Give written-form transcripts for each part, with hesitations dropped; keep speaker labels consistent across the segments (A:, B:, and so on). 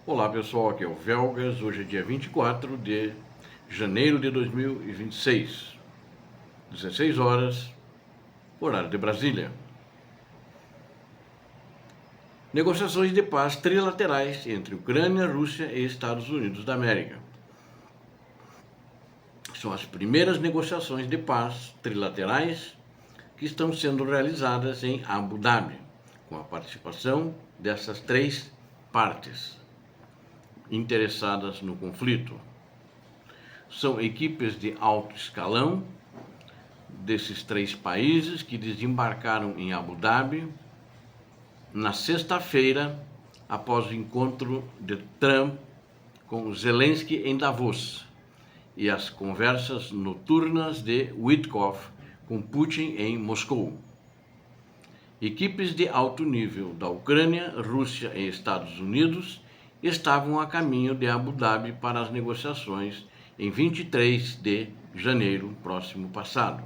A: Olá pessoal, aqui é o Velgas, hoje é dia 24 de janeiro de 2026, 16 horas, horário de Brasília. Negociações de paz trilaterais entre Ucrânia, Rússia e Estados Unidos da América. São as primeiras negociações de paz trilaterais que estão sendo realizadas em Abu Dhabi, com a participação dessas três partes interessadas no conflito. São equipes de alto escalão desses três países que desembarcaram em Abu Dhabi na sexta-feira, após o encontro de Trump com Zelensky em Davos e as conversas noturnas de Witkoff com Putin em Moscou. Equipes de alto nível da Ucrânia, Rússia e Estados Unidos estavam a caminho de Abu Dhabi para as negociações em 23 de janeiro próximo passado,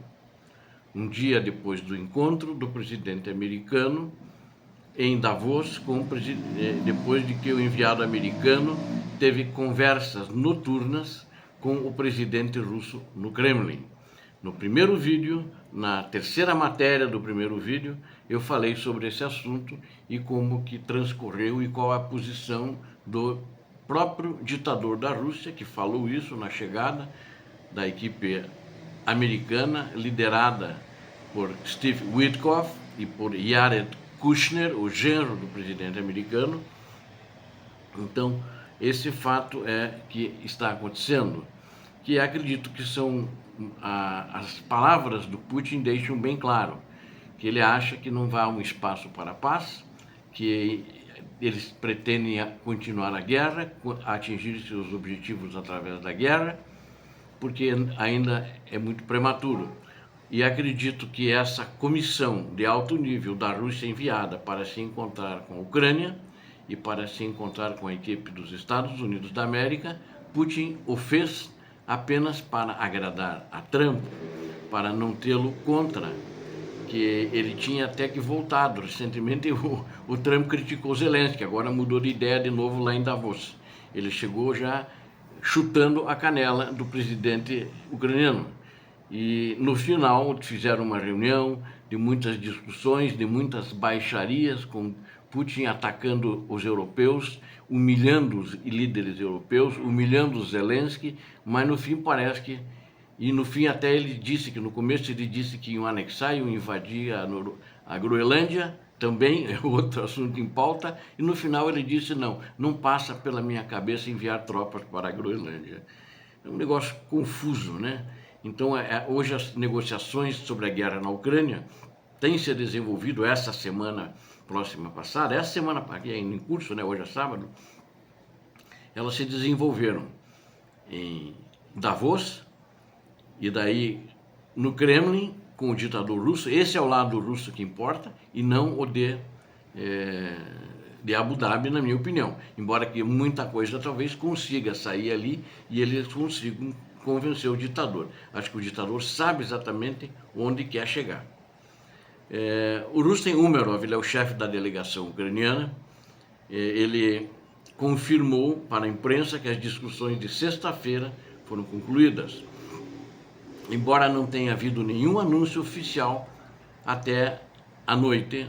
A: um dia depois do encontro do presidente americano em Davos, depois de que o enviado americano teve conversas noturnas com o presidente russo no Kremlin. No primeiro vídeo, na terceira matéria do primeiro vídeo, eu falei sobre esse assunto e como que transcorreu e qual a posição do próprio ditador da Rússia, que falou isso na chegada da equipe americana, liderada por Steve Witkoff e por Jared Kushner, o genro do presidente americano. Então, esse fato é que está acontecendo, que acredito que são as palavras do Putin deixam bem claro que ele acha que não há um espaço para a paz, que eles pretendem continuar a guerra, atingir seus objetivos através da guerra, porque ainda é muito prematuro. E acredito que essa comissão de alto nível da Rússia enviada para se encontrar com a Ucrânia e para se encontrar com a equipe dos Estados Unidos da América, Putin o fez apenas para agradar a Trump, para não tê-lo contra, que ele tinha até que voltado. Recentemente o Trump criticou Zelensky, agora mudou de ideia de novo lá em Davos. Ele chegou já chutando a canela do presidente ucraniano. E no final fizeram uma reunião de muitas discussões, de muitas baixarias, com Putin atacando os europeus, humilhando os líderes europeus, humilhando o Zelensky, mas no fim parece que... E no fim até ele disse que, no começo ele disse que iam anexar, iam invadir a Groenlândia, também é outro assunto em pauta, e no final ele disse não passa pela minha cabeça enviar tropas para a Groenlândia. É um negócio confuso, né? Então, hoje as negociações sobre a guerra na Ucrânia têm se desenvolvido essa semana próxima passada, essa semana aqui ainda em curso, né? Hoje é sábado, elas se desenvolveram em Davos, e daí no Kremlin, com o ditador russo. Esse é o lado russo que importa, e não o de Abu Dhabi, na minha opinião. Embora que muita coisa talvez consiga sair ali e eles consigam convencer o ditador. Acho que o ditador sabe exatamente onde quer chegar. O Rustem Umerov, ele é o chefe da delegação ucraniana, ele confirmou para a imprensa que as discussões de sexta-feira foram concluídas, embora não tenha havido nenhum anúncio oficial até a noite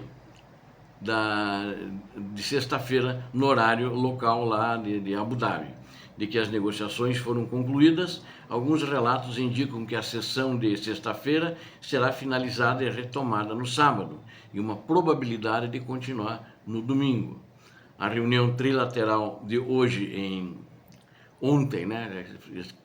A: de sexta-feira, no horário local lá de Abu Dhabi, de que as negociações foram concluídas. Alguns relatos indicam que a sessão de sexta-feira será finalizada e retomada no sábado, e uma probabilidade de continuar no domingo. A reunião trilateral de hoje ontem, né?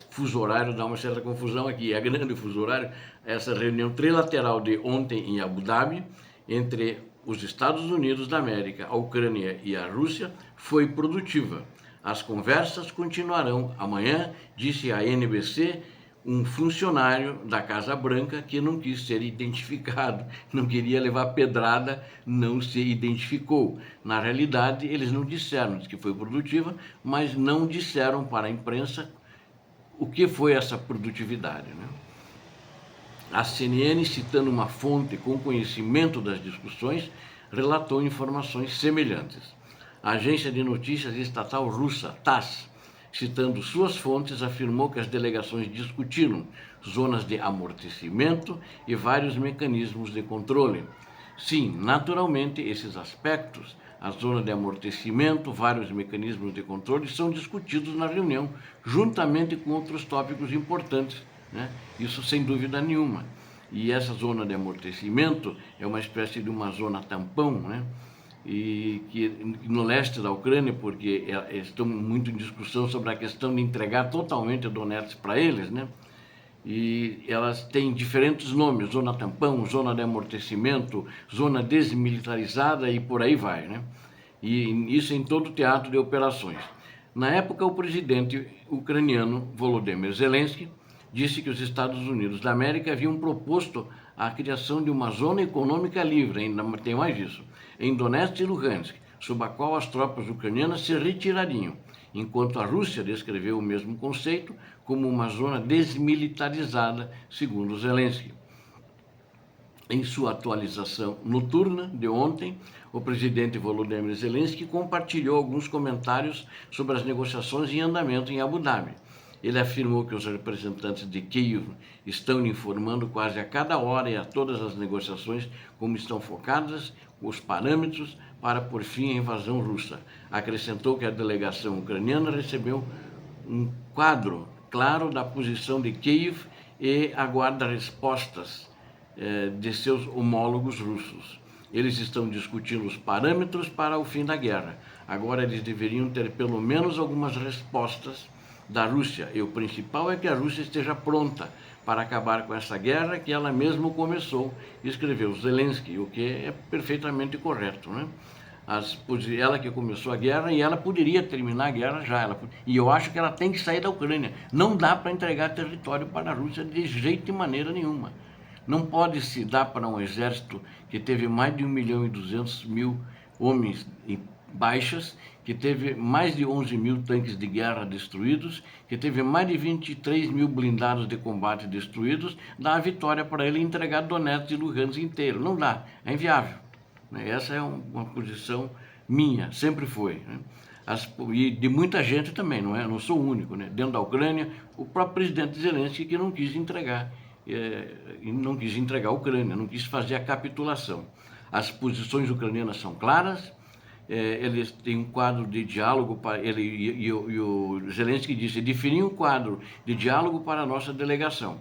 A: Fuso horário dá uma certa confusão aqui, é grande o fuso horário. Essa reunião trilateral de ontem em Abu Dhabi, entre os Estados Unidos da América, a Ucrânia e a Rússia, foi produtiva. As conversas continuarão amanhã, disse a NBC um funcionário da Casa Branca que não quis ser identificado, não queria levar pedrada, não se identificou. Na realidade, eles não disseram que foi produtiva, mas não disseram para a imprensa o que foi essa produtividade, né? A CNN, citando uma fonte com conhecimento das discussões, relatou informações semelhantes. A agência de notícias estatal russa, TASS, citando suas fontes, afirmou que as delegações discutiram zonas de amortecimento e vários mecanismos de controle. Sim, naturalmente, esses aspectos, a zona de amortecimento, vários mecanismos de controle, são discutidos na reunião, juntamente com outros tópicos importantes, né? Isso sem dúvida nenhuma. E essa zona de amortecimento é uma espécie de uma zona tampão, né? E que no leste da Ucrânia, porque estão muito em discussão sobre a questão de entregar totalmente Donetsk para eles, né? E elas têm diferentes nomes, zona tampão, zona de amortecimento, zona desmilitarizada e por aí vai, né? E isso em todo o teatro de operações. Na época, o presidente ucraniano Volodymyr Zelensky disse que os Estados Unidos da América haviam proposto a criação de uma zona econômica livre, ainda tem mais isso, em Donetsk e Luhansk, sob a qual as tropas ucranianas se retirariam, enquanto a Rússia descreveu o mesmo conceito como uma zona desmilitarizada, segundo Zelensky. Em sua atualização noturna de ontem, o presidente Volodymyr Zelensky compartilhou alguns comentários sobre as negociações em andamento em Abu Dhabi. Ele afirmou que os representantes de Kiev estão informando quase a cada hora e a todas as negociações como estão focadas os parâmetros para pôr fim à invasão russa. Acrescentou que a delegação ucraniana recebeu um quadro claro da posição de Kiev e aguarda respostas de seus homólogos russos. Eles estão discutindo os parâmetros para o fim da guerra. Agora eles deveriam ter pelo menos algumas respostas da Rússia. E o principal é que a Rússia esteja pronta para acabar com essa guerra que ela mesma começou, escreveu Zelensky, o que é perfeitamente correto, né? Ela que começou a guerra e ela poderia terminar a guerra já. E eu acho que ela tem que sair da Ucrânia. Não dá para entregar território para a Rússia de jeito e maneira nenhuma. Não pode se dar para um exército que teve mais de 1.200.000 homens em baixas, que teve mais de 11.000 tanques de guerra destruídos, que teve mais de 23.000 blindados de combate destruídos, dar a vitória para ele e entregar Donetsk e Luhansk inteiro. Não dá, é inviável. Essa é uma posição minha, sempre foi, né? E de muita gente também, não sou o único, né? Dentro da Ucrânia, o próprio presidente Zelensky que não quis entregar a Ucrânia, não quis fazer a capitulação. As posições ucranianas são claras, eles têm um quadro de diálogo, e o Zelensky disse, definir um quadro de diálogo para a nossa delegação.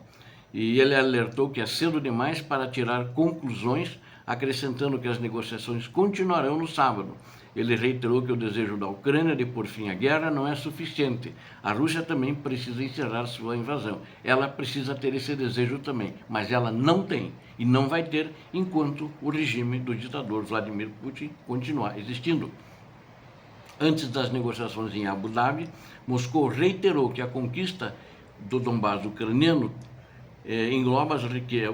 A: E ele alertou que é cedo demais para tirar conclusões, acrescentando que as negociações continuarão no sábado. Ele reiterou que o desejo da Ucrânia de pôr fim à guerra não é suficiente. A Rússia também precisa encerrar sua invasão. Ela precisa ter esse desejo também, mas ela não tem e não vai ter enquanto o regime do ditador Vladimir Putin continuar existindo. Antes das negociações em Abu Dhabi, Moscou reiterou que a conquista do Donbás ucraniano engloba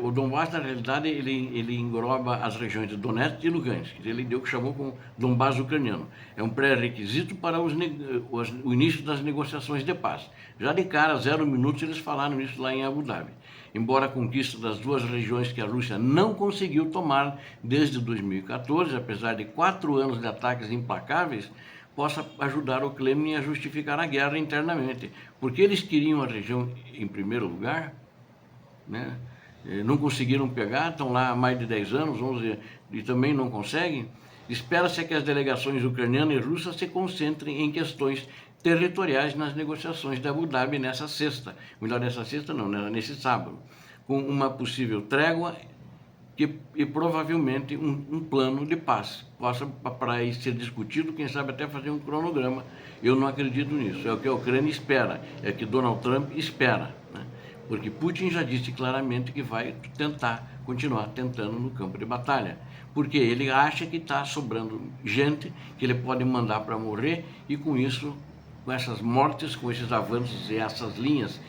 A: o Donbás, na realidade, ele engloba as regiões de Donetsk e Luhansk. Ele deu o que chamou como Donbás ucraniano. É um pré-requisito para o início das negociações de paz. Já de cara, 0 minutos, eles falaram isso lá em Abu Dhabi. Embora a conquista das duas regiões que a Rússia não conseguiu tomar desde 2014, apesar de 4 anos de ataques implacáveis, possa ajudar o Kremlin a justificar a guerra internamente. Porque eles queriam a região em primeiro lugar, né? Não conseguiram pegar, estão lá há mais de 10 anos, 11, e também não conseguem. Espera-se que as delegações ucraniana e russa se concentrem em questões territoriais nas negociações de Abu Dhabi nessa sexta. Melhor, nessa sexta não, nesse sábado. Com uma possível trégua e provavelmente um plano de paz. Possa para ser discutido, quem sabe até fazer um cronograma. Eu não acredito nisso. É o que a Ucrânia espera, é o que Donald Trump espera, né? Porque Putin já disse claramente que vai continuar tentando no campo de batalha, porque ele acha que está sobrando gente que ele pode mandar para morrer e com isso, com essas mortes, com esses avanços e essas linhas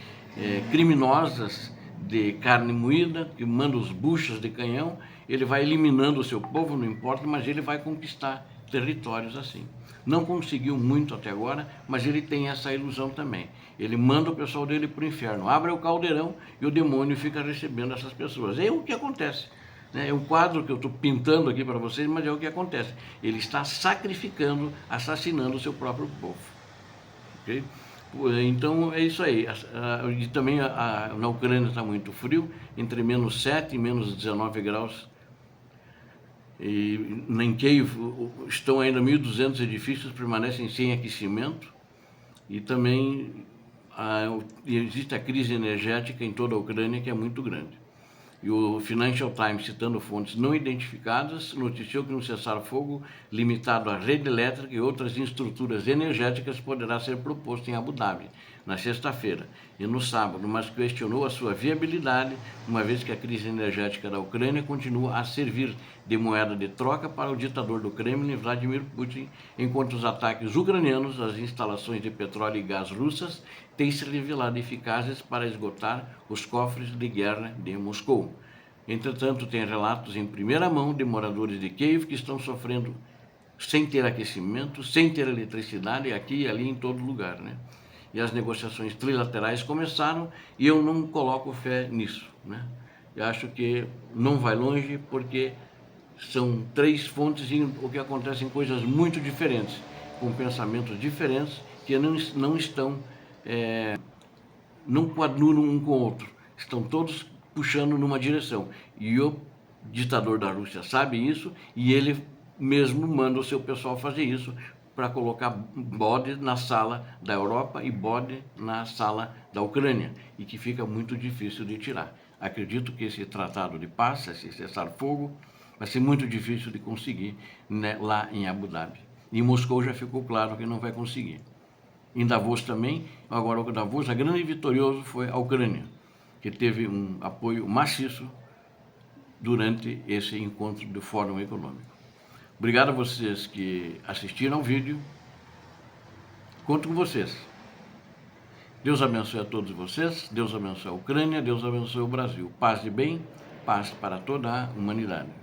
A: criminosas de carne moída, que manda os buchas de canhão, ele vai eliminando o seu povo, não importa, mas ele vai conquistar territórios assim. Não conseguiu muito até agora, mas ele tem essa ilusão também. Ele manda o pessoal dele para o inferno, abre o caldeirão e o demônio fica recebendo essas pessoas. É o que acontece. né? É um quadro que eu estou pintando aqui para vocês, mas é o que acontece. Ele está sacrificando, assassinando o seu próprio povo. Okay? Então é isso aí. E também na Ucrânia está muito frio, entre menos 7 e menos 19 graus. E em Kiev estão ainda 1.200 edifícios, permanecem sem aquecimento. E também existe a crise energética em toda a Ucrânia, que é muito grande. E o Financial Times, citando fontes não identificadas, noticiou que um cessar-fogo limitado à rede elétrica e outras estruturas energéticas poderá ser proposto em Abu Dhabi, na sexta-feira e no sábado, mas questionou a sua viabilidade, uma vez que a crise energética da Ucrânia continua a servir de moeda de troca para o ditador do Kremlin, Vladimir Putin, enquanto os ataques ucranianos às instalações de petróleo e gás russas têm se revelado eficazes para esgotar os cofres de guerra de Moscou. Entretanto, tem relatos em primeira mão de moradores de Kiev que estão sofrendo sem ter aquecimento, sem ter eletricidade, aqui e ali em todo lugar, né? E as negociações trilaterais começaram e eu não coloco fé nisso, né? Eu acho que não vai longe porque são três fontes e o que acontece em coisas muito diferentes, com pensamentos diferentes que não estão, não coadunam um com o outro, estão todos puxando numa direção. E o ditador da Rússia sabe isso e ele mesmo manda o seu pessoal fazer isso para colocar bode na sala da Europa e bode na sala da Ucrânia, e que fica muito difícil de tirar. Acredito que esse tratado de paz, esse cessar-fogo, vai ser muito difícil de conseguir, né, lá em Abu Dhabi. Em Moscou já ficou claro que não vai conseguir. Em Davos também, agora o Davos, a grande vitorioso foi a Ucrânia, que teve um apoio maciço durante esse encontro do Fórum Econômico. Obrigado a vocês que assistiram ao vídeo. Conto com vocês. Deus abençoe a todos vocês, Deus abençoe a Ucrânia, Deus abençoe o Brasil. Paz e bem, paz para toda a humanidade.